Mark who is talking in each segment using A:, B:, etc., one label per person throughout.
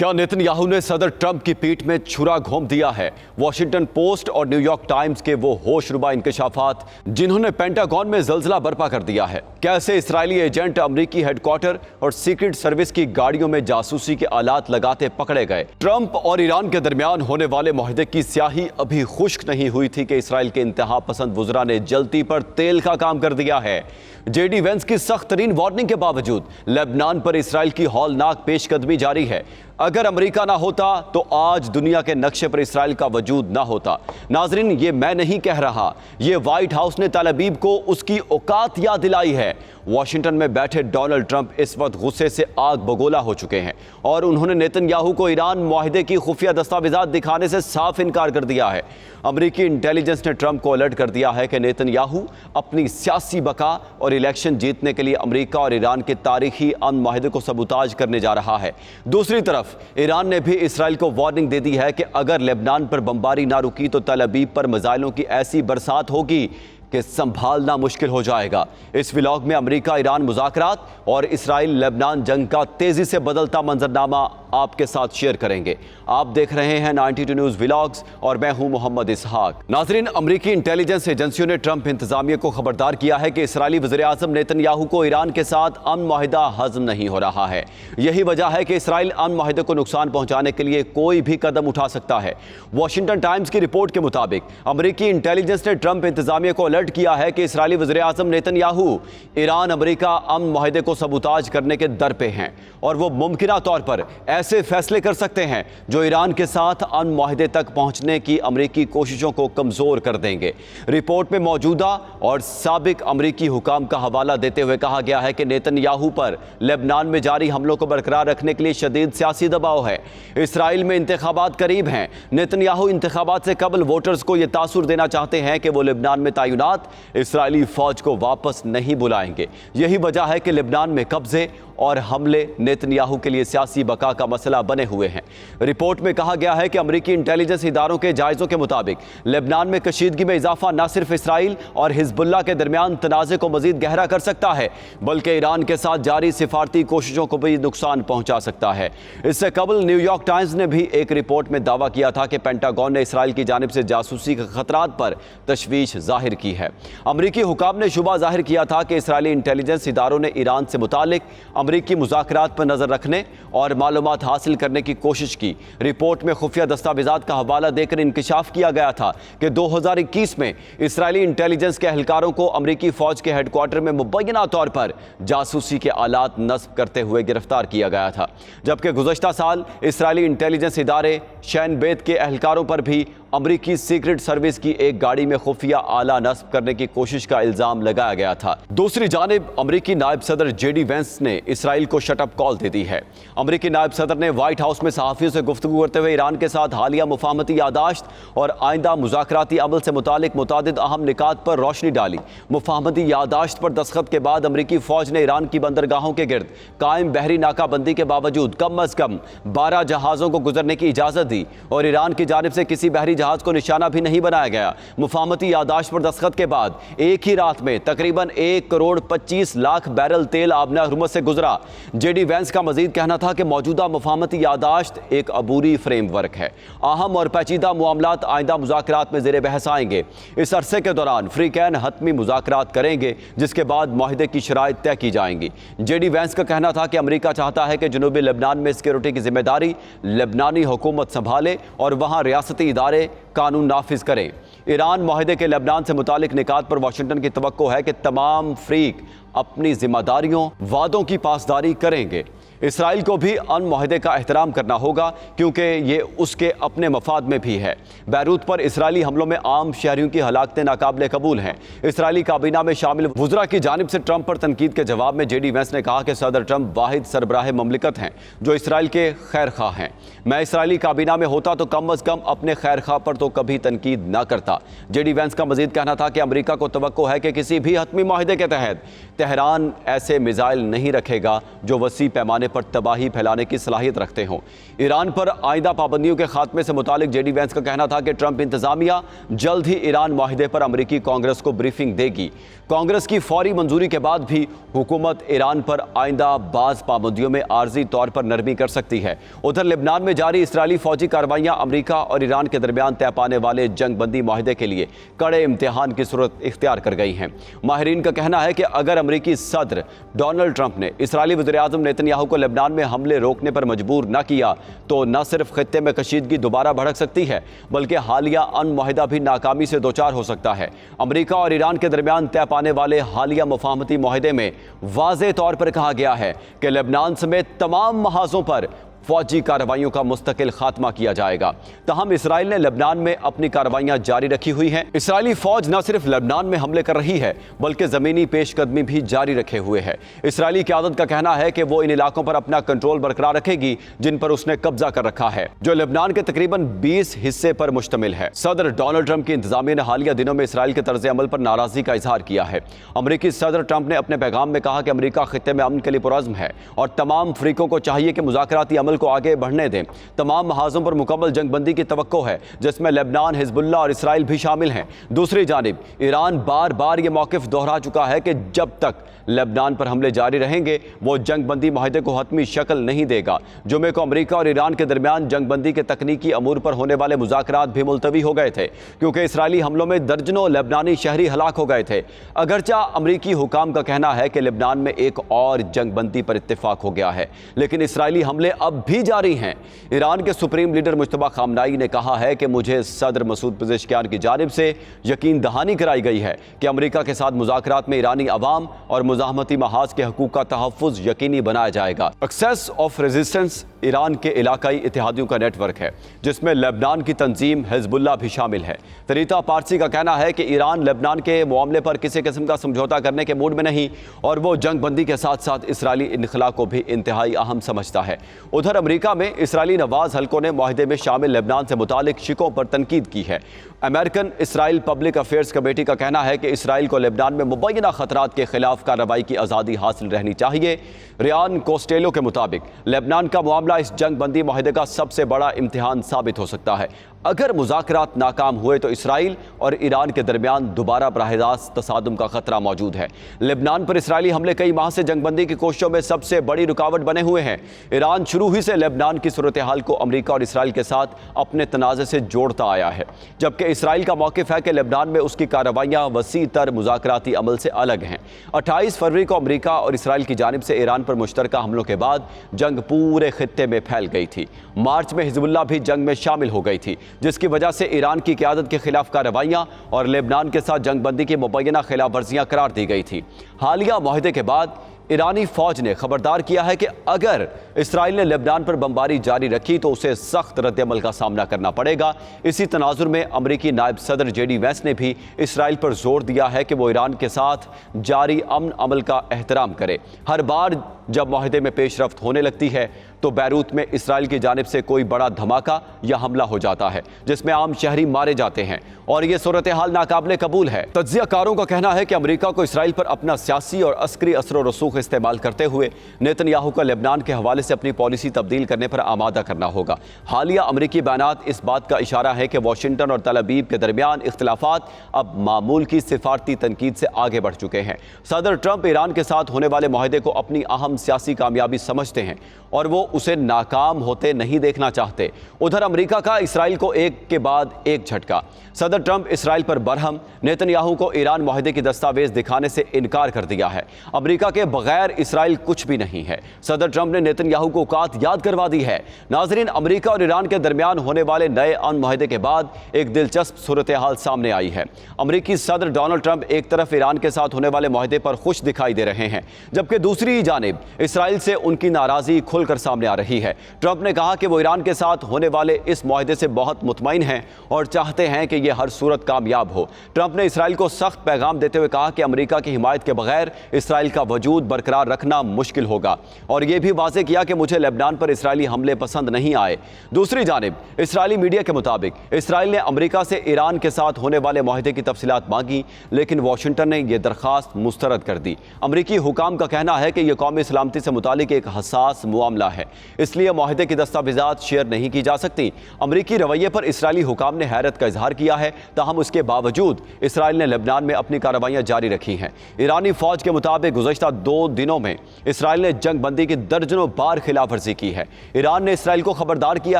A: क्या नेतन्याहू ने सदर ट्रंप की पीठ में छुरा घोंप दिया है? वॉशिंगटन पोस्ट और न्यूयॉर्क टाइम्स के वो होशरुबा इंकशाफात जिन्होंने पेंटागन में जलजला बर्पा कर दिया है। कैसे इस्राएली एजेंट अमेरिकी हेडक्वार्टर और सीक्रेट सर्विस की गाड़ियों में जासूसी के आलात लगाते पकड़े गए। ट्रंप और ईरान के दरमियान होने वाले मुआहदे की स्याही अभी खुश्क नहीं हुई थी कि इसराइल के इंतहा पसंद वुज़रा ने जलती पर तेल का काम कर दिया है। जेडी वेंस की सख्त तरीन वार्निंग के बावजूद लेबनान पर इसराइल की हौलनाक पेशकदमी जारी है। अगर अमेरिका ना होता तो आज दुनिया के नक्शे पर इसराइल का वजूद ना होता। नाजरीन, ये मैं नहीं कह रहा, ये व्हाइट हाउस ने तल अबीब को उसकी औकात याद दिलाई है। वॉशिंगटन में बैठे डोनाल्ड ट्रंप इस वक्त गुस्से से आग बगोला हो चुके हैं और उन्होंने नेतन्याहू को ईरान मुआहदे की खुफिया दस्तावेजात दिखाने से साफ इनकार कर दिया है। अमेरिकी इंटेलिजेंस ने ट्रंप को अलर्ट कर दिया है कि नेतन्याहू अपनी सियासी बका और इलेक्शन जीतने के लिए अमेरिका और ईरान के तारीखी अमन मुआहदे को सबूताज करने जा रहा है। दूसरी तरफ ईरान ने भी इसराइल को वार्निंग दे दी है कि अगर लेबनान पर बमबारी ना रुकी तो तल अबीब पर मिसाइलों की ऐसी बरसात होगी कि संभालना मुश्किल हो जाएगा। इस व्लॉग में अमेरिका ईरान मुज़ाकरात और इसराइल लेबनान जंग का तेजी से बदलता मंजरनामा आपके साथ शेयर करेंगे। आप देख रहे हैं 92 न्यूज़ व्लॉग्स और मैं हूं मोहम्मद इसहाक। नाजरीन, अमेरिकी इंटेलिजेंस एजेंसियों ने ट्रंप इंतजामिया को खबरदार किया है कि इसराइली वज़ीर आज़म नेतन्याहू को ईरान के साथ अमन मुआहिदा हज़म नहीं हो रहा है। यही वजह है कि इसराइल अमन मुआहिदे को नुकसान पहुंचाने के लिए कोई भी कदम उठा सकता है। वॉशिंगटन टाइम्स की रिपोर्ट के मुताबिक अमेरिकी इंटेलिजेंस ने ट्रंप इंतजामिया को अलर्ट किया है कि इसराइली वज़ीर आज़म नेतन्याहू ईरान अमेरिका अमन मुआहिदे को सबूताज करने के दर पे हैं और वो मुमकिना तौर पर ऐसे फैसले कर सकते हैं जो ईरान के साथ अमन मुआहिदे तक पहुंचने की अमेरिकी कोशिशों को कमजोर कर देंगे। रिपोर्ट में मौजूदा और साबिक अमेरिकी हुकाम का हवाला देते हुए कहा गया है कि नेतन्याहू पर लेबनान में जारी हमलों को बरकरार रखने के लिए शदीद सियासी दबाव है। इसराइल में इंतखाबात करीब हैं। नेतन्याहू इंतखाबात से कबल वोटर्स को यह तासुर देना चाहते हैं कि वो लेबनान में तैनात इसराइली फौज को वापस नहीं बुलाएंगे। यही वजह है कि लेबनान में कब्जे और हमले नेतन्याहू के लिए सियासी बका का मसला बने हुए हैं। रिपोर्ट में कहा गया है कि अमेरिकी इंटेलिजेंस इदारों के जायज़ों के मुताबिक लेबनान में कशीदगी में इजाफा न सिर्फ इसराइल और हिजबुल्लाह के दरमियान तनाज़े को मजीद गहरा कर सकता है बल्कि ईरान के साथ जारी सिफारती कोशिशों को भी नुकसान पहुंचा सकता है। इससे कबल न्यूयॉर्क टाइम्स ने भी एक रिपोर्ट में दावा किया था कि पेंटागन ने इसराइल की जानिब से जासूसी के खतरात पर तशवीश जाहिर की है। अमेरिकी हुकाम ने शुबा जाहिर किया था कि इसराइली इंटेलिजेंस इदारों ने ईरान से मुतालिक अमेरिकी मुज़ाकरात पर नज़र रखने और मालूमात हासिल करने की कोशिश की। रिपोर्ट में खुफिया दस्तावेजात का हवाला देकर इंकशाफ किया गया था कि 2021 में इसराइली इंटेलिजेंस के एहलकारों को अमेरिकी फ़ौज के हेडक्वार्टर में मुबैना तौर पर जासूसी के आलात नस्ब करते हुए गिरफ्तार किया गया था, जबकि गुज़श्ता साल इसराइली इंटेलिजेंस इदारे शैन बेत के एहलकारों पर भी अमेरिकी सीक्रेट सर्विस की एक गाड़ी में खुफिया आला नस्ब करने की कोशिश का इल्जाम लगाया गया था। दूसरी जानिब अमेरिकी नायब सदर जेडी वेंस ने इसराइल को शटअप कॉल दे दी है। अमेरिकी नायब सदर ने व्हाइट हाउस में सहाफ़ियों से गुफ्तगू करते हुए ईरान के साथ हालिया मुफाहमती यादाश्त और आइंदा मुज़ाकराती अमल से मुतालिक मुतादिद अहम निकात पर रोशनी डाली। मुफाहमती यादाश्त पर दस्तखत के बाद अमेरिकी फ़ौज ने ईरान की बंदरगाहों के गिर्द कायम बहरी नाकाबंदी के बावजूद कम अज़ कम 12 जहाज़ों को गुजरने की इजाज़त दी और ईरान की जानिब से किसी बहरी जहाज को निशाना भी नहीं बनाया गया। मुफाहमती यादाश्त पर दस्तखत के बाद एक ही रात में तकरीबन 1 करोड़ 25 लाख बैरल तेल आबना हुर्मुज़ से गुजरा। जेडी वेंस का मजीद कहना था कि मौजूदा मुफाहमती यादाश्त एक अबूरी फ्रेमवर्क है। अहम और पेचीदा मामलात आइंदा मुज़ाकरात में ज़ेर बहस आएंगे। इस अरसे के दौरान फ्रीकैन हतमी मुज़ाकरात करेंगे जिसके बाद मुआहिदे की शराइत तय की जाएंगी। जेडी वेंस का कहना था कि अमेरिका चाहता है कि जनूबी लेबनान में सिक्योरिटी की जिम्मेदारी लेबनानी हुकूमत संभाले और वहाँ रियासती इदारे कानून नाफिज करें। ईरान मुआहिदे के लेबनान से मुतालिक निकात पर वाशिंगटन की तवक्को है कि तमाम फ्रीक अपनी जिम्मेदारियों वादों की पासदारी करेंगे। इसराइल को भी अमन मुआहिदे का एहतराम करना होगा क्योंकि ये उसके अपने मफाद में भी है। बैरूत पर इसराइली हमलों में आम शहरियों की हलाकतें नाकाबिले कबूल हैं। इसराइली काबीना में शामिल वुज़रा की जानिब से ट्रंप पर तनकीद के जवाब में जेडी वेंस ने कहा कि सदर ट्रंप वाहिद सरबराह ममलिकत हैं जो इसराइल के खैर खां हैं। मैं इसराइली काबीना में होता तो कम अज़ कम अपने खैर खां पर तो कभी तनकीद ना करता। जेडी वेंस का मजीद कहना था कि अमेरिका को तवक्को है कि किसी भी हतमी मुआहिदे के तहत तेहरान ऐसे मिसाइल नहीं रखेगा जो वसी पैमाने पर तबाही फैलाने की सलाहियत रखते हों। ईरान पर आइंदा पाबंदियों के खात्मे से मुतालिक जेडी वेंस का कहना था कि ट्रंप इंतजामिया जल्द ही ईरान मुआहिदे पर अमेरिकी कांग्रेस को ब्रीफिंग देगी। कांग्रेस की फौरी मंजूरी के बाद भी हुकूमत ईरान पर आइंदा बाज पाबंदियों में आर्जी तौर पर नरमी कर सकती है। उधर लेबनान में जारी इसराइली फौजी कार्रवाइयां अमेरिका और ईरान के दरमियान तय पाने वाले जंग बंदी माहिदे के लिए कड़े इम्तिहान की सूरत इख्तियार कर गई हैं। माहिरीन का कहना है कि अगर अमेरिकी सदर डोनाल्ड ट्रंप ने इसराइली वज़ीर-ए-आज़म नेतन्याहू को लेबनान में हमले रोकने पर मजबूर न किया तो न सिर्फ खित्ते में कशीदगी दोबारा भड़क सकती है बल्कि हालिया अमन मुआहिदा भी नाकामी से दो चार हो सकता है। अमेरिका और ईरान के दरमियान तय पाने वाले हालिया मुफाहमती मुआहिदे में वाज़े तौर पर कहा गया है कि लेबनान समेत तमाम महाजों पर फौजी कार्रवाइयों का मुस्तकिल खात्मा किया जाएगा। तहम इसराइल ने लेबनान में अपनी कार्रवाइयां जारी रखी हुई हैं। इसराइली फौज न सिर्फ लेबनान में हमले कर रही है बल्कि जमीनी पेशकदमी भी जारी रखे हुए है। इसराइली क़यादत का कहना है कि वो इन इलाकों पर अपना कंट्रोल बरकरार रखेगी जिन पर उसने कब्जा कर रखा है, जो लेबनान के तकरीबन 20 हिस्से पर मुश्तमिल है। सदर डोनाल्ड ट्रंप की इंतजामिया ने हालिया दिनों में इसराइल के तर्ज अमल पर नाराजगी का इजहार किया है। अमरीकी सदर ट्रंप ने अपने पैगाम में कहा कि अमरीका खित्ते में अमन के लिए पुरअज़्म है और तमाम फरीकों को चाहिए कि मुज़ाकराती अमल को आगे बढ़ने दें। तमाम महाजों पर मुकम्मल जंगबंदी की तवक्को है जिसमें लेबनान, हिजबुल्लाह और इसराइल भी शामिल हैं। दूसरी जानिब ईरान बार बार ये मौक़िफ़ दोहरा चुका है कि जब तक लेबनान पर हमले जारी रहेंगे वो जंगबंदी माहिदे को हतमी शक्ल नहीं देगा। जुमे को अमरीका और ईरान के दरमियान जंगबंदी के तकनीकी अमूर पर होने वाले मुज़ाकरात भी मुलतवी हो गए थे क्योंकि इसराइली हमलों में दर्जनों लेबनानी शहरी हलाक हो गए थे। अगरचा अमरीकी हुकाम का कहना है कि लेबनान में एक और जंगबंदी पर इत्तेफाक हो गया है लेकिन इसराइली हमले अब भी जारी हैं। ईरान के सुप्रीम लीडर मुश्तबा खामनाई ने कहा है कि मुझे सदर मसूद पेज़ेश्कियान की जानिब से यकीन दहानी कराई गई है कि अमरीका के साथ मुज़ाकरात में ईरानी अवाम और मुज़ाहमती महाज के हकूक़ का तहफ़्फ़ुज़ यकीनी बनाया जाएगा। एक्सेस ऑफ रेजिस्टेंस ईरान के इलाकाई इत्तेहादियों का नेटवर्क है जिसमें लेबनान की तंजीम हिजबुल्लाह भी शामिल है। तरीता पारसी का कहना है कि ईरान लेबनान के मामले पर किसी किस्म का समझौता करने के मूड में नहीं और वो जंगबंदी के साथ साथ इसराइली इनखला को भी इंतहाई अहम समझता है। उधर अमरीका में इसराइली नवाज हल्कों ने मुआहिदे में शामिल लेबनान से मुतालिक शिकों पर तनकीद की है। American Israel public affairs committee का कहना है कि इसराइल को लेबनान में मुबैना खतरात के खिलाफ कार्रवाई की आज़ादी हासिल रहनी चाहिए। रियान कोस्टेलो के मुताबिक लेबनान का मामला इस जंग बंदी मुआहिदे का सबसे बड़ा इम्तिहान साबित हो सकता है। अगर मुज़ाकरात नाकाम हुए तो इसराइल और ईरान के दरमियान दोबारा बराह-ए-रास्त तसादुम का खतरा मौजूद है। लेबनान पर इसराइली हमले कई माह से जंगबंदी की कोशिशों में सबसे बड़ी रुकावट बने हुए हैं। ईरान शुरू ही से लेबनान की सूरत हाल को अमरीका और इसराइल के साथ अपने तनाज़े से जोड़ता आया है, जबकि इसराइल का मौक़िफ़ है कि लेबनान में उसकी कार्रवाइयाँ वसी तर मुज़ाकराती अमल से अलग हैं। 28 फरवरी को अमरीका और इसराइल की जानिब से ईरान पर मुश्तरका हमलों के बाद जंग पूरे खित्ते में फैल गई थी। मार्च में हिजबुल्लाह भी जंग में शामिल हो गई थी जिसकी वजह से ईरान की क़यादत के खिलाफ कार्रवाइयाँ और लेबनान के साथ जंगबंदी की मुबैना खिलाफ वर्जियाँ करार दी गई थी। हालिया मुआहिदे के बाद ईरानी फ़ौज ने खबरदार किया है कि अगर इसराइल ने लेबनान पर बमबारी जारी रखी तो उसे सख्त रद्दअमल का सामना करना पड़ेगा। इसी तनाजुर में अमरीकी नायब सदर जेडी वैंस ने भी इसराइल पर जोर दिया है कि वो ईरान के साथ जारी अमन अमल का एहतराम करे। हर बार जब मुआहिदे में पेशरफ्त होने लगती है तो बैरूत में इसराइल की जानिब से कोई बड़ा धमाका या हमला हो जाता है जिसमें आम शहरी मारे जाते हैं और ये सूरत हाल नाकाबिले कबूल है। तज्ज़ियाकारों का कहना है कि अमरीका को इसराइल पर अपना सियासी और अस्करी असर व रसूख इस्तेमाल करते हुए नेतन्याहू का लेबनान के हवाले से अपनी पॉलिसी तब्दील करने पर आमादा करना होगा। हालिया अमरीकी बयानात इस बात का इशारा है कि वाशिंगटन और तल अबीब के दरमियान इख्तिलाफात अब मामूल की सिफारती तनकीद से आगे बढ़ चुके हैं। सदर ट्रंप ईरान के साथ होने वाले मुआहिदे को अपनी अहम सियासी कामयाबी समझते हैं और वो उसे नाकाम होते नहीं देखना चाहते। उधर अमेरिका का इसराइल को एक के बाद एक झटका। सदर ट्रंप इसराइल पर बरहम, नेतन्याहू को ईरान मुआहिदे की दस्तावेज दिखाने से इनकार कर दिया है। अमेरिका के बगैर इसराइल कुछ भी नहीं है। सदर ट्रंप ने नेतन्याहू को औकात याद करवा दी है। नाजरीन, अमेरिका और ईरान के दरमियान होने वाले नए अमन मुआहिदे के बाद एक दिलचस्प सूरत हाल सामने आई है। अमेरिकी सदर डोनाल्ड ट्रंप एक तरफ ईरान के साथ होने वाले मुआहिदे पर खुश दिखाई दे रहे हैं, जबकि दूसरी जानिब इसराइल से उनकी नाराजगी खुलकर सामने आ रही है। ट्रंप ने कहा कि वो ईरान के साथ होने वाले इस मुआहिदे से बहुत मुतमईन हैं और चाहते हैं कि यह हर सूरत कामयाब हो। ट्रंप ने इसराइल को सख्त पैगाम देते हुए कहा कि अमेरिका की हिमायत के बगैर इसराइल का वजूद बरकरार रखना मुश्किल होगा और यह भी वाज़ेह किया कि मुझे लेबनान पर इसराइली हमले पसंद नहीं आए। दूसरी जानिब इसराइली मीडिया के मुताबिक इसराइल ने अमेरिका से ईरान के साथ होने वाले मुआहिदे की तफसीलात मांगी, लेकिन वाशिंगटन ने यह दरख्वास्त मुस्तरद कर दी। अमरीकी हुकाम का कहना है कि यह कौमी सलामती से मुतालिक एक हसास मामला है इसलिए मुआहदे की दस्तावेजात शेयर नहीं की जा सकती। अमरीकी रवैये पर इसराइली हुकाम ने हैरत का इजहार किया है, ताहम उसके बावजूद इसराइल ने लेबनान में अपनी कार्रवाइयां जारी रखी हैं। ईरानी फौज के मुताबिक गुज़श्ता 2 दिनों में इसराइल ने जंग बंदी की दर्जनों बार खिलाफ वर्जी की है। ईरान ने इसराइल को खबरदार किया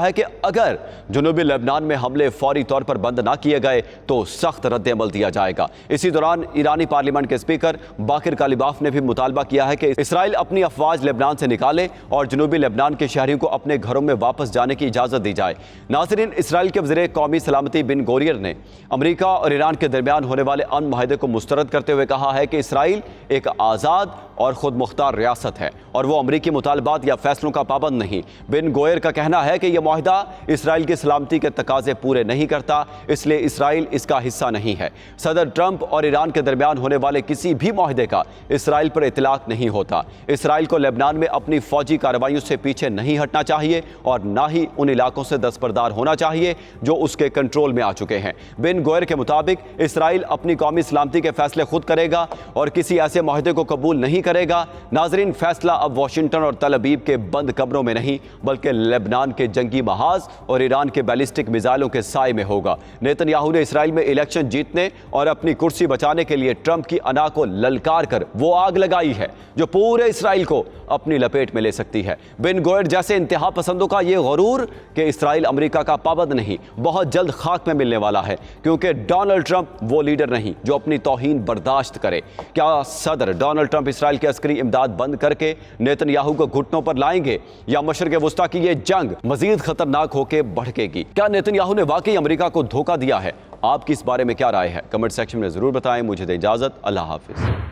A: है कि अगर जुनूबी लेबनान में हमले फौरी तौर पर बंद ना किए गए तो सख्त रद्द-ए-अमल दिया जाएगा। इसी दौरान ईरानी पार्लियामेंट के स्पीकर बाकिर कालिबाफ ने भी मुतालबा किया है कि इसराइल अपनी अफवाज लेबनान से निकाले और जुनूबी लेबनान के शहरियों को अपने घरों में वापस जाने की इजाज़त दी जाए। नाज़रीन, इसराइल के वज़ीर कौमी सलामती बिन गोरियर ने अमरीका और ईरान के दरमियान होने वाले अमन मुआहदे को मुस्तरद करते हुए कहा है कि इसराइल एक आज़ाद और खुद मुख्तार रियासत है और वो अमरीकी मुतालबात या फैसलों का पाबंद नहीं। बिन गोयर का कहना है कि यह मुआहदा इसराइल की सलामती के तकाजे पूरे नहीं करता, इसलिए इसराइल इसका हिस्सा नहीं है। सदर ट्रंप और ईरान के दरमियान होने वाले किसी भी मुआहदे का इसराइल पर इतलाक नहीं होता। इसराइल को लेबनान में अपनी फौजी कार्रवाइयों से पीछे नहीं हटना चाहिए और ना ही उन इलाकों से दस्तबरदार होना चाहिए जो उसके कंट्रोल में आ चुके हैं। बिन गोयर के मुताबिक इसराइल अपनी कौमी सलामती के फैसले खुद करेगा और किसी ऐसे मुआहदे को कबूल नहीं करेगा। नाजरीन, फैसला अब वाशिंगटन और तल अबीब के बंद कमरों में नहीं बल्कि लेबनान के जंगी महाज और ईरान के बैलिस्टिक मिसाइलों के साए में होगा। नेतन्याहू ने इसराइल में इलेक्शन जीतने और अपनी कुर्सी बचाने के लिए ट्रंप की अना को ललकार कर वो आग लगाई है जो पूरे इसराइल को अपनी लपेट में ले सकती है। बिन गोयर जैसे इंतहा पसंदों का ये गरूर कि इसराइल अमेरिका का पाबंद नहीं, बहुत जल्द खाक में मिलने वाला है, क्योंकि डोनाल्ड ट्रंप वो लीडर नहीं जो अपनी तौहीन बर्दाश्त करे। क्या सदर डोनाल्ड ट्रंप इसराइल की अस्करी इमदाद बंद करके नेतन्याहू को घुटनों पर लाएंगे या मशरिक़ वुस्ता की ये जंग मजीद खतरनाक होकर भड़केगी? क्या नेतन्याहू ने वाकई अमेरिका को धोखा दिया है? आपकी इस बारे में क्या राय है? कमेंट सेक्शन में जरूर बताएं। मुझे दे इजाजत। अल्लाह हाफिज।